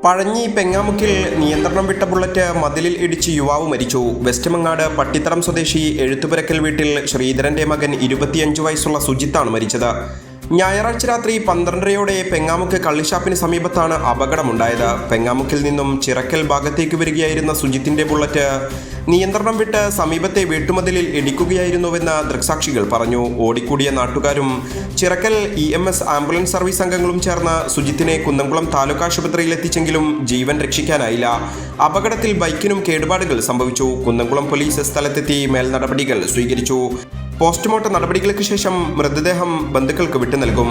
പഴഞ്ഞി പെങ്ങാമുക്കിൽ നിയന്ത്രണം വിട്ട ബുള്ളറ്റ് മതിലിൽ ഇടിച്ച് യുവാവ് മരിച്ചു. വെസ്റ്റ് മങ്ങാട് പട്ടിത്തറം സ്വദേശി എഴുത്തുപുരക്കൽ വീട്ടിൽ ശ്രീധരന്റെ മകൻ 25 വയസ്സുള്ള സുജിത്താണ് മരിച്ചത്. ഞായറാഴ്ച രാത്രി 12:30 പെങ്ങാമുക്ക് കള്ളിഷാപ്പിന് സമീപത്താണ് അപകടമുണ്ടായത്. പെങ്ങാമുക്കിൽ നിന്നും ചിറക്കൽ ഭാഗത്തേക്ക് വരികയായിരുന്ന സുജിത്തിന്റെ ബുള്ളറ്റ് നിയന്ത്രണം വിട്ട് സമീപത്തെ വീട്ടുമതിലിൽ ഇടിക്കുകയായിരുന്നുവെന്ന് ദൃക്സാക്ഷികൾ പറഞ്ഞു. ഓടിക്കൂടിയ നാട്ടുകാരും ചിറക്കൽ EMS ആംബുലൻസ് സർവീസ് അംഗങ്ങളും ചേർന്ന് സുജിത്തിനെ കുന്നംകുളം താലൂക്ക് ആശുപത്രിയിൽ എത്തിച്ചെങ്കിലും ജീവൻ രക്ഷിക്കാനായില്ല. അപകടത്തിൽ ബൈക്കിനും കേടുപാടുകൾ സംഭവിച്ചു. കുന്നംകുളം പോലീസ് സ്ഥലത്തെത്തി മേൽനടപടികൾ സ്വീകരിച്ചു. പോസ്റ്റ്മോർട്ടം നടപടികൾക്ക് ശേഷം മൃതദേഹം ബന്ധുക്കൾക്ക് വിട്ടു നൽകും.